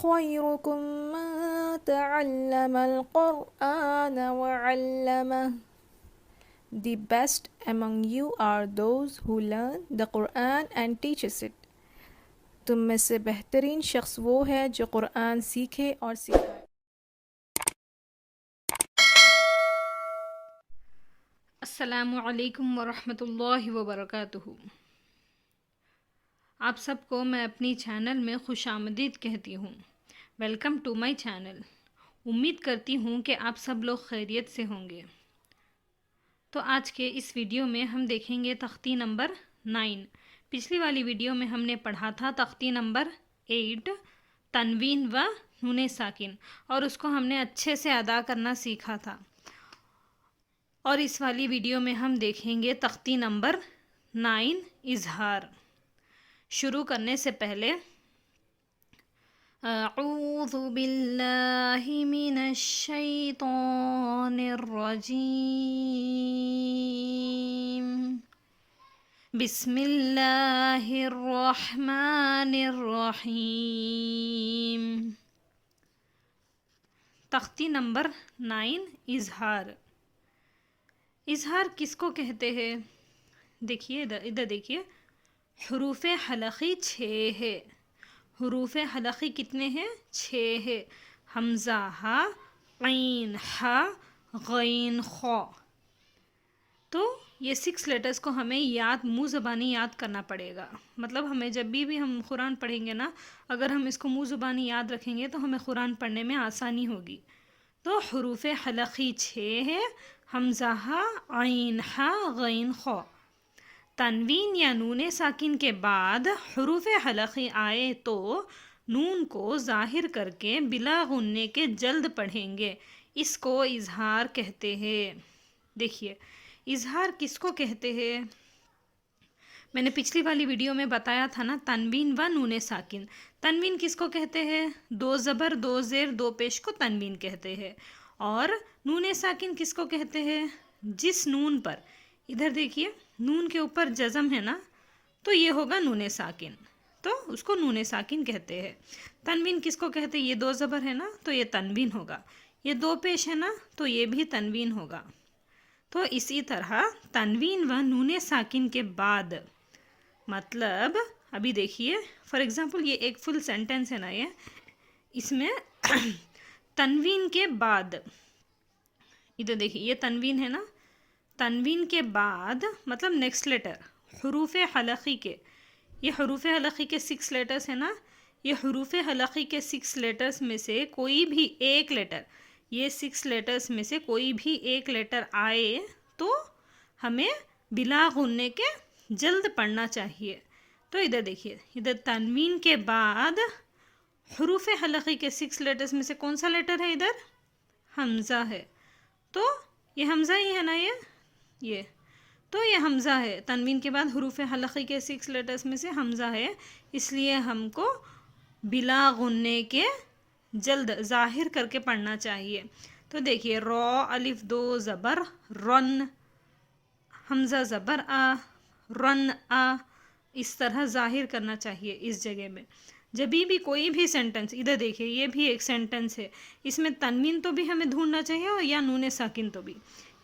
خيركم من تعلم القرآن وعلمه. The best among you are those who learn the Quran and teaches it. تم میں سے بہترین شخص وہ ہے جو قرآن سیکھے اور سکھائے. السلام علیکم ورحمۃ اللہ وبرکاتہ. آپ سب کو میں اپنی چینل میں خوش آمدید کہتی ہوں. Welcome to my channel. امید کرتی ہوں کہ آپ سب لوگ خیریت سے ہوں گے. تو آج کے اس ویڈیو میں ہم دیکھیں گے تختی نمبر 9. پچھلی والی ویڈیو میں ہم نے پڑھا تھا تختی نمبر 8 تنوین و نون ساکن، اور اس کو ہم نے اچھے سے ادا کرنا سیکھا تھا. اور اس والی ویڈیو میں ہم دیکھیں گے تختی نمبر 9 اظہار. شروع کرنے سے پہلے اعوذ باللہ من الشیطان الرجیم، بسم اللہ الرحمن الرحیم. تختی نمبر 9 اظہار. اظہار کس کو کہتے ہیں؟ دیکھیے ادھر دیکھیے. حروف حلقی 6 ہے. حروف حلقی کتنے ہیں؟ 6 ہے. حمزہ، ہا، عین، ہا، غین، خا. تو یہ 6 لیٹرز کو ہمیں منہ زبانی یاد کرنا پڑے گا. مطلب ہمیں جب بھی ہم قرآن پڑھیں گے نا، اگر ہم اس کو منہ زبانی یاد رکھیں گے تو ہمیں قرآن پڑھنے میں آسانی ہوگی. تو حروف حلقی 6 ہے. حمزہ، ہا، عین، ہا، غین، خا. تنوین یا نون ساکن کے بعد حروف حلقی آئے تو نون کو ظاہر کر کے بلا غننے کے جلد پڑھیں گے. اس کو اظہار کہتے ہیں. دیکھیے اظہار کس کو کہتے ہیں؟ میں نے پچھلی والی ویڈیو میں بتایا تھا نا، تنوین و نون ساکن. تنوین کس کو کہتے ہیں؟ 2 زبر 2 زیر 2 پیش کو تنوین کہتے ہیں. اور نون ساکن کس کو کہتے ہیں؟ جس نون پر، ادھر دیکھیے، نون کے اوپر جزم ہے نا، تو یہ ہوگا نون ساکن، تو اس کو نون ساکن کہتے ہیں. تنوین کس کو کہتے ہیں؟ یہ 2 زبر ہے نا، تو یہ تنوین ہوگا. یہ 2 پیش ہے نا، تو یہ بھی تنوین ہوگا. تو اسی طرح تنوین و نون ساکن کے بعد، مطلب ابھی دیکھیے فار ایگزامپل یہ ایک فل سینٹنس ہے نا، اس میں تنوین کے بعد، ادھر دیکھیے یہ تنوین ہے نا، تنوین کے بعد مطلب نیکسٹ لیٹر حروف حلقی کے، یہ حروف حلقی کے 6 لیٹرز ہیں نا، یہ حروف حلقی کے 6 لیٹرز میں سے کوئی بھی ایک لیٹر، یہ 6 لیٹرز میں سے کوئی بھی ایک لیٹر آئے تو ہمیں بلا غننے کے جلد پڑھنا چاہیے. تو ادھر دیکھیے، ادھر تنوین کے بعد حروف حلقی کے 6 لیٹرز میں سے کون سا لیٹر ہے؟ ادھر حمزہ ہے. تو یہ حمزہ ہی ہے نا، یہ تو یہ حمزہ ہے. تنوین کے بعد حروف حلقی کے 6 لیٹرز میں سے حمزہ ہے، اس لیے ہم کو بلا غننے کے جلد ظاہر کر کے پڑھنا چاہیے. تو دیکھیے رو الف 2 زبر رن، حمزہ زبر آ، رن آ، اس طرح ظاہر کرنا چاہیے. اس جگہ میں جب بھی کوئی بھی سینٹنس، ادھر دیکھیے یہ بھی ایک سینٹنس ہے، اس میں تنوین تو بھی ہمیں ڈھونڈنا چاہیے اور یا نون ساکن تو بھی.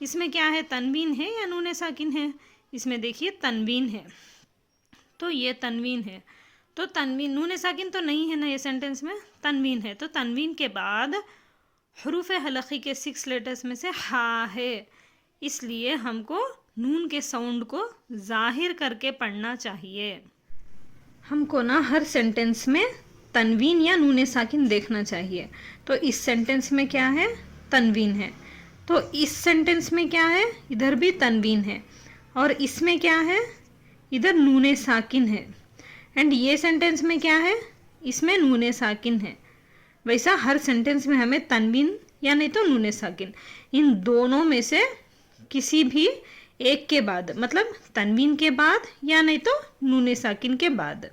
اس میں کیا ہے؟ تنوین ہے یا نون ساکن ہے؟ اس میں دیکھیے تنوین ہے، تو یہ تنوین ہے. تو تنوین، نون ساکن تو نہیں ہے نا یہ سینٹنس میں، تنوین ہے. تو تنوین کے بعد حروف حلقی کے 6 لیٹرز میں سے ہا ہے، اس لیے ہم کو نون کے ساؤنڈ کو ظاہر کر کے پڑھنا چاہیے. ہم کو نا ہر سینٹنس میں تنوین یا نون ساکن دیکھنا چاہیے. تو اس سینٹنس میں کیا ہے؟ تنوین ہے. تو اس سینٹنس میں کیا ہے؟ ادھر بھی تنوین ہے. اور اس میں کیا ہے؟ ادھر نون ساکن ہے. اینڈ یہ سینٹنس میں کیا ہے؟ اس میں نون ساکن ہے. ویسا ہر سینٹنس میں ہمیں تنوین یا نہیں تو نون ساکن، ان دونوں میں سے کسی بھی ایک کے بعد، مطلب تنوین کے بعد یا نہیں تو نون ساکن کے بعد.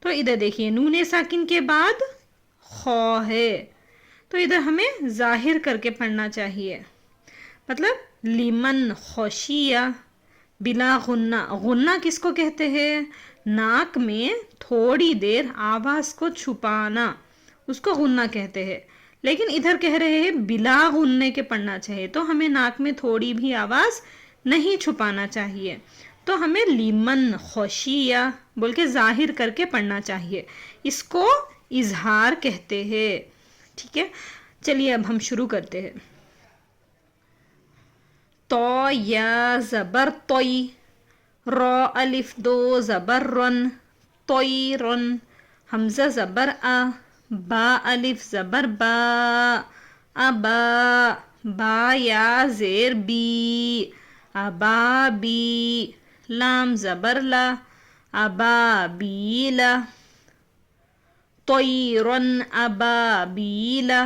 تو ادھر دیکھیے نون ساکن کے بعد خا ہے، تو ادھر ہمیں ظاہر کر کے پڑھنا چاہیے. مطلب لیمن خوشیہ بلا غنہ. غنہ کس کو کہتے ہیں؟ ناک میں تھوڑی دیر آواز کو چھپانا، اس کو غنہ کہتے ہیں. لیکن ادھر کہہ رہے ہیں بلا غننے کے پڑھنا چاہیے، تو ہمیں ناک میں تھوڑی بھی آواز نہیں چھپانا چاہیے. تو ہمیں لیمن خوشیہ بول کے ظاہر کر کے پڑھنا چاہیے. اس کو اظہار کہتے ہیں. ٹھیک ہے، چلیے اب ہم شروع کرتے ہیں. تو یا زبر توئی، رو الف دو زبر رن، توئی رن. حمزہ زبر آ، با الف زبر با، ابا. با یا زیر بی، ابا بی. لام زبر لا، ابا بیلا. طیرن ابا بیلا.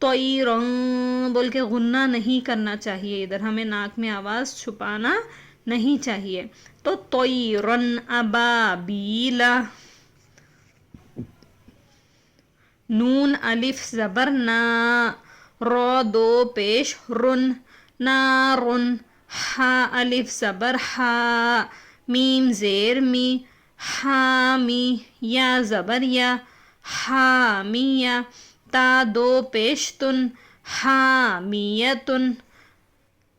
طیرن بول کے غنہ نہیں کرنا چاہیے، ادھر ہمیں ناک میں آواز چھپانا نہیں چاہیے. تو طیرن ابا بیلا. نون الف زبر نا، رو دو پیش رن، نارن. ہا الف زبر ہا، میم زیر می، حامی. یا زبر یا، حامیہ. تا دو پیش تن، حامیتن.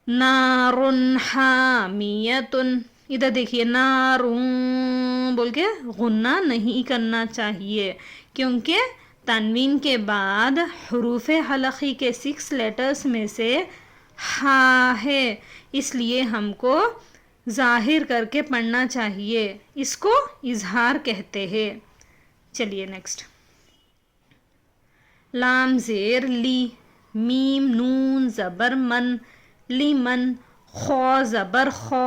نارن حامیتن. ادھر دیکھیے نارن بول کے غنہ نہیں کرنا چاہیے، کیونکہ تنوین کے بعد حروف حلقی کے 6 لیٹرز میں سے ہا ہے، اس لیے ہم کو ظاہر کر کے پڑھنا چاہیے. اس کو اظہار کہتے ہیں. چلیے نیکسٹ. لام زیر لی، میم نون زبر من، لیمن. خو زبر خو،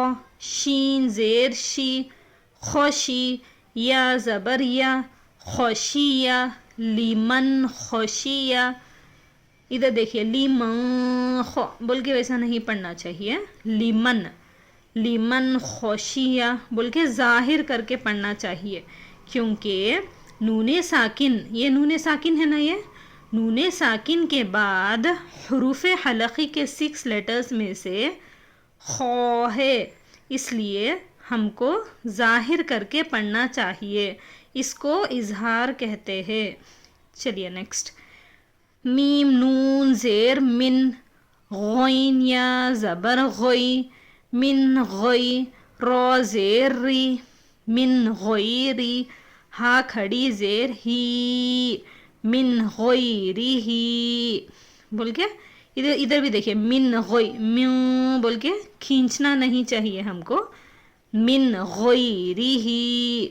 شین زیر شی، خوشی. یا زبر یا، خوشیہ، لیمن خوشیہ. ادھر دیکھیے لیمن خو بول کے ویسا نہیں پڑھنا چاہیے، لیمن. لیمن خوشیہ بول کے ظاہر کر کے پڑھنا چاہیے، کیونکہ نون ساکن، یہ نون ساکن ہے نا، یہ نون ساکن کے بعد حروف حلقی کے 6 لیٹرز میں سے خو ہے، اس لیے ہم کو ظاہر کر کے پڑھنا چاہیے. اس کو اظہار کہتے ہیں. چلیے نیکسٹ. میم نون زیر من، غوین یا زبر غوئی، من غوئی. رو زیر ری، من غویری. ہا کھڑی زیر ہی، من غویری ہی بول کے. ادھر بھی دیکھیے من غوئی، من بول کے کھینچنا نہیں چاہیے ہم کو. من غویری ہی.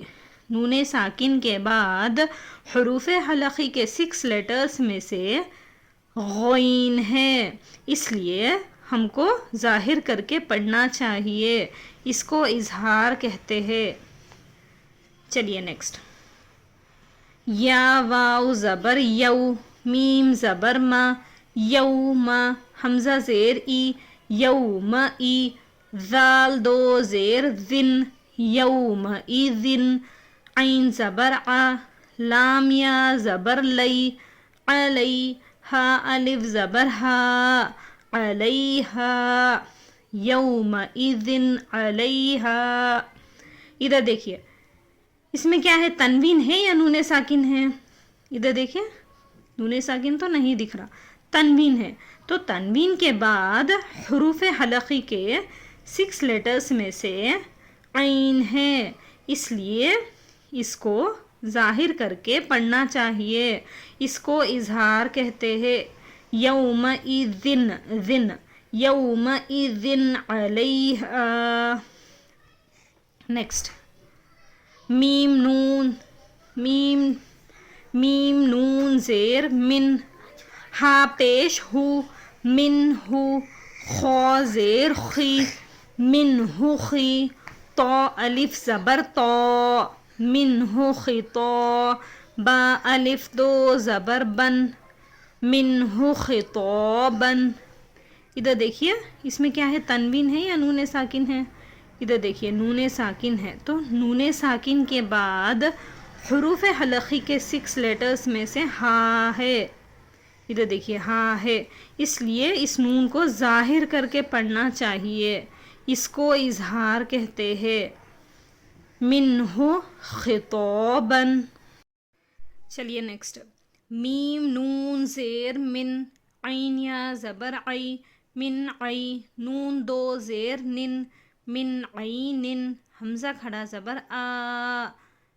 نون ساکن کے بعد حروف حلقی کے 6 لیٹرز میں سے غوین ہے، اس لیے ہم کو ظاہر کر کے پڑھنا چاہیے. اس کو اظہار کہتے ہیں. چلیے نیکسٹ. یا واو زبر یو، میم زبر ما، یوم. حمزہ زیر ای، یوم ای. ذال دو زیر ذن، یوم ای ذن. عین زبر آ، لام یا زبر لئی، علی. ہا الف زبر ہا، علیہا. یوم اذن علیہا. ادھر دیکھیے اس میں کیا ہے، تنوین ہے یا نون ساکن ہے؟ ادھر دیکھیے نون ساکن تو نہیں دکھ رہا، تنوین ہے. تو تنوین کے بعد حروف حلقی کے 6 لیٹرز میں سے عین ہے، اس لیے اس کو ظاہر کر کے پڑھنا چاہیے. اس کو اظہار کہتے ہیں. یوم اذن، ذن. یوم اذن علیہا. نیکسٹ. میم نون، میم نون زیر من، ہا پیش ہو، من ہو. خو زیر خی، من ہو خی. تو الف زبر تو، من ہو خطو. با الف دو زبر بن، من ہو خطوبن. ادھر دیکھیے اس میں کیا ہے، تنوین ہے یا نون ساکن ہے؟ ادھر دیکھیے نون ساکن ہے. تو نون ساکن کے بعد حروف حلقی کے 6 لیٹرز میں سے ہا ہے. ادھر دیکھیے ہا ہے، اس لیے اس نون کو ظاہر کر کے پڑھنا چاہیے. اس کو اظہار کہتے ہیں. منہ خطوبن. چلیے نیکسٹ. میم نون زیر من، عین یا زبر عی، من عی، نون دو زیر نن، من عینن، حمزہ کھڑا زبر آ،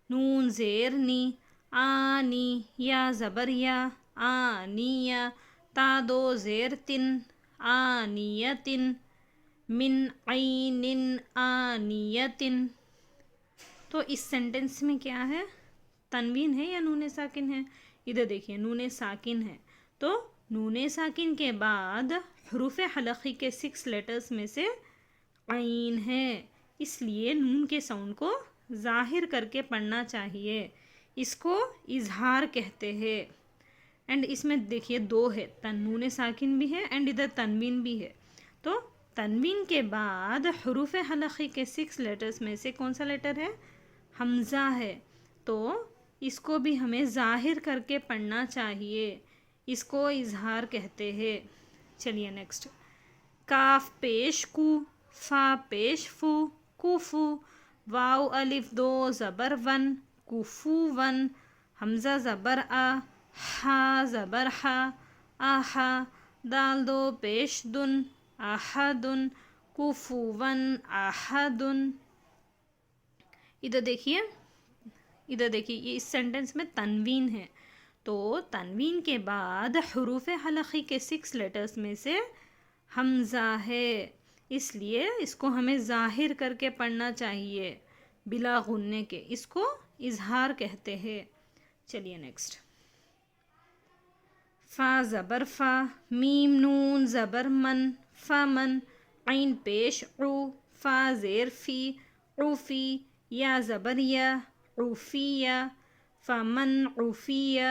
نون زیر نی، آنی، یا زبر یا، آنیہ، تا دو زیر تن، آنیتن، من عین آنیتن. تو اس سینٹنس میں کیا ہے؟ تنوین ہے یا نون ساکن ہے؟ ادھر دیکھیے نون ساکن ہے. تو نون ساکن کے بعد حروف حلقی کے 6 لیٹرز میں سے عین ہے، اس لیے نون کے ساؤنڈ کو ظاہر کر کے پڑھنا چاہیے. اس کو اظہار کہتے ہیں. اینڈ اس میں دیکھیے 2 ہے، نون ساکن بھی ہے اینڈ ادھر تنوین بھی ہے. تو تنوین کے بعد حروف حلقی کے 6 لیٹرز میں سے کون سا لیٹر ہے؟ حمزہ ہے. تو اس کو بھی ہمیں ظاہر کر کے پڑھنا چاہیے، اس کو اظہار کہتے ہیں. چلیے نیکسٹ. کاف پیش کو، فا پیش فو، کوفو، واو الف دو زبر ون، کوفو ون، حمزہ زبر آ، ہا زبر ہا، آہا، دال دو پیش دن، آہدن، کوفو ون آہدن. ادھر دیکھیے یہ اس سینٹنس میں تنوین ہے. تو تنوین کے بعد حروف حلقی کے 6 لیٹرز میں سے حمزہ ہے، اس لیے اس کو ہمیں ظاہر کر کے پڑھنا چاہیے بلا غننے کے، اس کو اظہار کہتے ہیں. چلیے نیکسٹ. فا زبر فا، میم نون زبر من، فمن، عین پیش عو، فا زیر فی، عوفی، یا زبر یا، عوفیہ، فمن عوفیہ.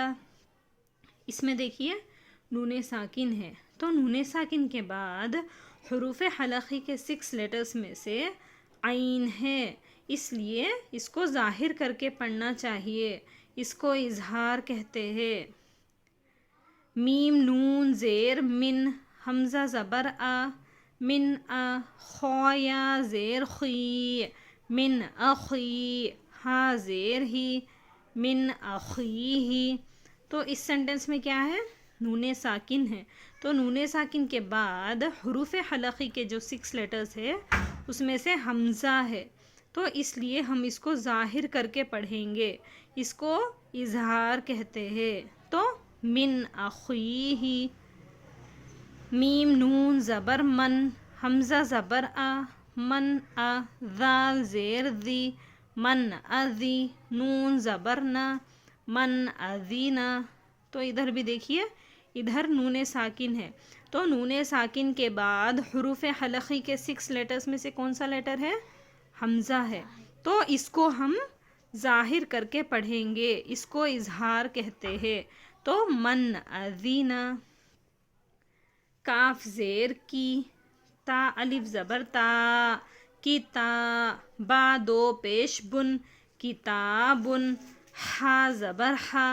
اس میں دیکھیے نون ساکن ہے. تو نون ساکن کے بعد حروف حلقی کے 6 لیٹرز میں سے عین ہے، اس لیے اس کو ظاہر کر کے پڑھنا چاہیے، اس کو اظہار کہتے ہیں. میم نون زیر من، حمزہ زبر آ، من آ، خو یا زیر خی، من اخی، ہا زیر ہی، من اخیہ. تو اس سینٹنس میں کیا ہے؟ نون ساکن ہے. تو نون ساکن کے بعد حروف حلقی کے جو 6 لیٹرز ہے اس میں سے حمزہ ہے، تو اس لیے ہم اس کو ظاہر کر کے پڑھیں گے، اس کو اظہار کہتے ہیں. تو من اخیہ. میم نون زبر من، حمزہ زبر آ، من آ، ذال زیر ذی، من اذی، نون زبر نا، من اذینا. تو ادھر بھی دیکھیے ادھر نون ساکن ہے. تو نون ساکن کے بعد حروف حلقی کے 6 لیٹرز میں سے کون سا لیٹر ہے؟ حمزہ ہے. تو اس کو ہم ظاہر کر کے پڑھیں گے، اس کو اظہار کہتے ہیں. تو من اذینا. کاف زیر کی، تا الف زبر تا، کتا، با دو پیش بن، کتابن، ہا زبر ہا،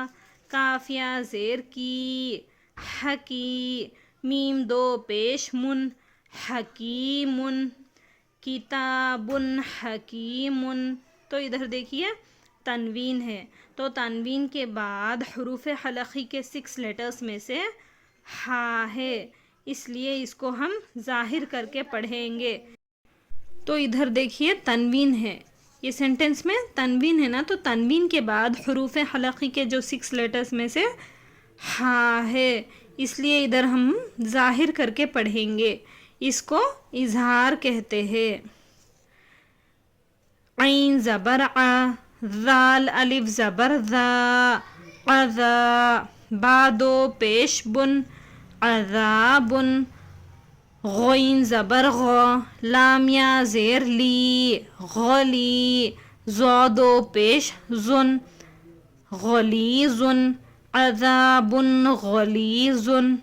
کاف یا زیر کی، حکی، میم دو پیش من، حکیمن، کتابن حکیمن. تو ادھر دیکھیے تنوین ہے. تو تنوین کے بعد حروف حلقی کے 6 لیٹرز میں سے ہا ہے، اس لیے اس کو ہم ظاہر کر کے پڑھیں گے. تو ادھر دیکھیے تنوین ہے، یہ سینٹنس میں تنوین ہے نا، تو تنوین کے بعد حروف حلقی کے جو 6 لیٹرز میں سے ہا ہے، اس لیے ادھر ہم ظاہر کر کے پڑھیں گے، اس کو اظہار کہتے ہیں. عین زبر آ، ذال الف زبر ذا، عذا، با دو پیش بن، عذابن، غین زبر غ، لام یا زیر لی، غلی، زو دو پیش زن، غلیظن، عذابن غلیظن.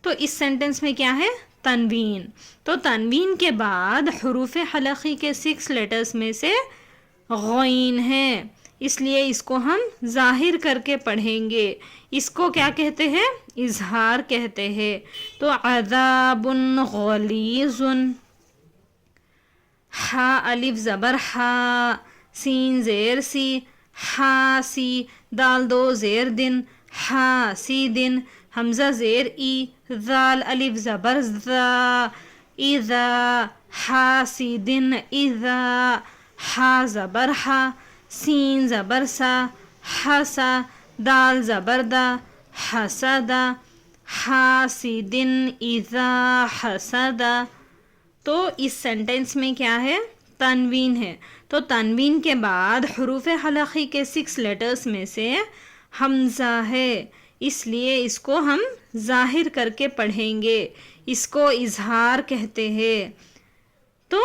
تو اس سینٹنس میں کیا ہے؟ تنوین. تو تنوین کے بعد حروف حلقی کے 6 لیٹرز میں سے غین ہے، اس لیے اس کو ہم ظاہر کر کے پڑھیں گے، اس کو کیا کہتے ہیں؟ اظہار کہتے ہیں. تو عذاب غلیظ. ہا الف زبر ہا، سین زیر سی، ہا سی دال دو زیر دن ہا سی دن حمزہ زیر ای ذال الف زبر ذا اذا ہا سی دن اذا ہا زبر ہا سین زبر سا حسا دال زبر دا حسدا حاسدن اذا حسدا. تو اس سینٹنس میں کیا ہے؟ تنوین ہے. تو تنوین کے بعد حروف حلقی کے 6 لیٹرز میں سے حمزہ ہے، اس لیے اس کو ہم ظاہر کر کے پڑھیں گے. اس کو اظہار کہتے ہیں. تو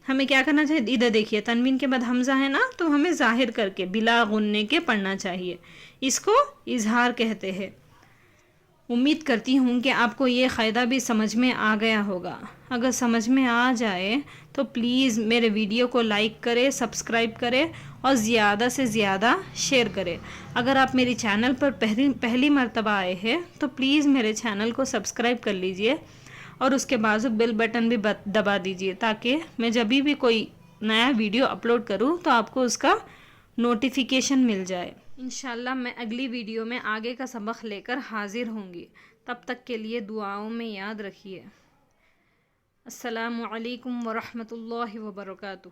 ہمیں کیا کرنا چاہیے؟ ادھر دیکھیے، تنوین کے بعد حمزہ ہے نا، تو ہمیں ظاہر کر کے بلا غننے کے پڑھنا چاہیے. اس کو اظہار کہتے ہیں. امید کرتی ہوں کہ آپ کو یہ قاعدہ بھی سمجھ میں آ گیا ہوگا. اگر سمجھ میں آ جائے تو پلیز میرے ویڈیو کو لائک کرے، سبسکرائب کرے اور زیادہ سے زیادہ شیئر کرے. اگر آپ میری چینل پر پہلی مرتبہ آئے ہیں تو پلیز میرے چینل کو سبسکرائب کر لیجئے اور اس کے بازو بیل بٹن بھی دبا دیجئے، تاکہ میں جب بھی کوئی نیا ویڈیو اپلوڈ کروں تو آپ کو اس کا نوٹیفیکیشن مل جائے. انشاءاللہ میں اگلی ویڈیو میں آگے کا سبق لے کر حاضر ہوں گی. تب تک کے لیے دعاؤں میں یاد رکھیے. السلام علیکم ورحمۃ اللہ وبرکاتہ.